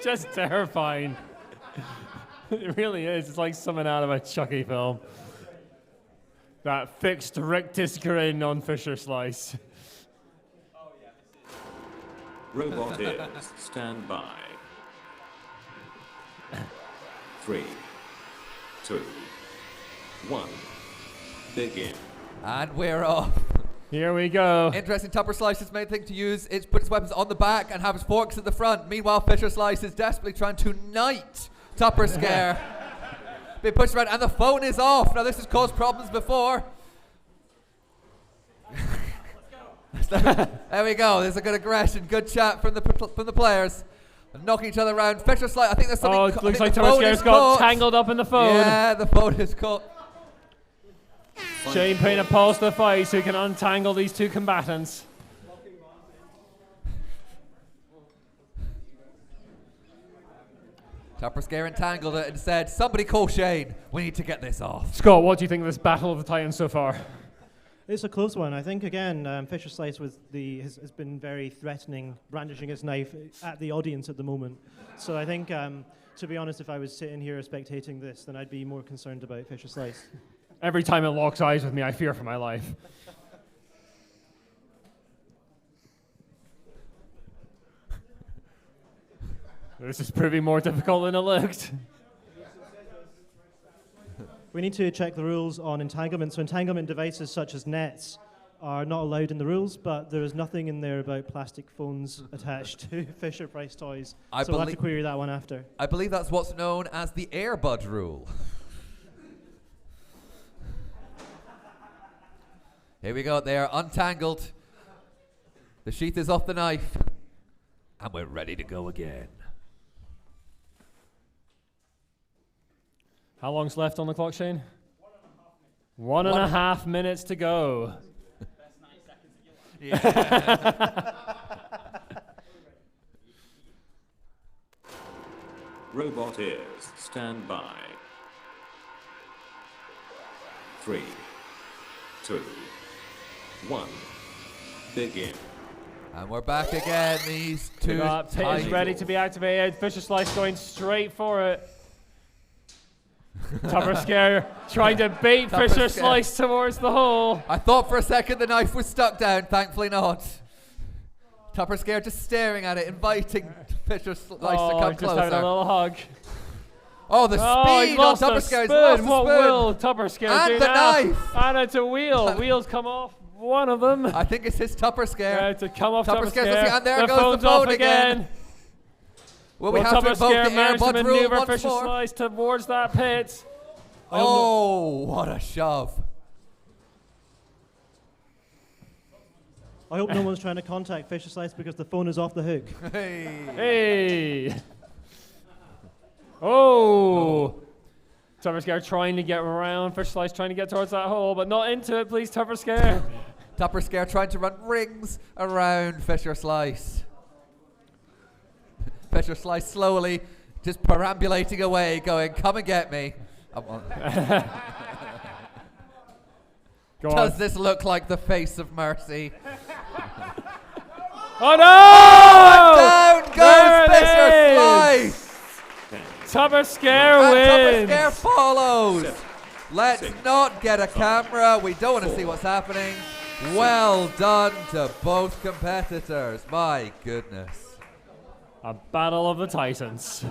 just terrifying. It really is. It's like something out of a Chucky film. That fixed rictus grin on Fisher Slice. Robot is stand by. 3, 2, 1. Begin. And we're off. Here we go. Interesting, Tupper Slice's main thing to use is put his weapons on the back and have his forks at the front. Meanwhile, Fisher Slice is desperately trying to knight Tupperscare. Being pushed around, and the phone is off. Now, this has caused problems before. There we go. There's a good aggression, good chat from the players. Knocking each other around. Fisher Slice, I think there's something. Oh, it looks like Tupperscare's got tangled up in the phone. Yeah, the phone is caught. Shane paying a pulse to the fight so he can untangle these two combatants. Tupperscare entangled it and said, somebody call Shane. We need to get this off. Scott, what do you think of this Battle of the Titans so far? It's a close one. I think, again, Fisher Slice has been very threatening, brandishing his knife at the audience at the moment. So I think, to be honest, if I was sitting here spectating this, then I'd be more concerned about Fisher Slice. Every time it locks eyes with me, I fear for my life. This is proving more difficult than it looked. We need to check the rules on entanglement. So entanglement devices such as nets are not allowed in the rules, but there is nothing in there about plastic phones attached to Fisher Price toys. So we'll have to query that one after. I believe that's what's known as the Airbud rule. Here we go. They are untangled. The sheath is off the knife. And we're ready to go again. How long's left on the clock, Shane? 1.5 minutes to go. Best 90 seconds of your life. Robot is stand by. 3, 2, 1. Begin. And we're back again. These two Pit is ready to be activated. Fisher Slice going straight for it. Tupperscare trying to bait Fisher Slice towards the hole. I thought for a second the knife was stuck down. Thankfully not. Tupperscare just staring at it, inviting Fisher Slice to come just closer. having a little hug. Oh, the speed on Tupperscare. He's lost the What spoon. will Tupperscare do And the now? knife. And it's a wheel. Wheels come off. One of them. I think it's his Tupperscare. To come off Tupperscare. And there the goes phone's the phone off again. Will we have to invoke the manage to Airbud rule maneuver once Fisher more? Slice towards that pit. Oh, what a shove. I hope no one's trying to contact Fisher Slice because the phone is off the hook. Hey. Oh. Tupperscare trying to get around. Fisher Slice trying to get towards that hole, but not into it, please, Tupperscare. Tupperscare trying to run rings around Fisher Slice. Fisher Slice slowly just perambulating away, going, come and get me. Does this look like the face of mercy? Oh no! Oh, and down goes Fisher Slice! Tupperscare wins! Tupperscare follows! Let's not get a camera. We don't want to see what's happening. Well done to both competitors. My goodness. A battle of the Titans.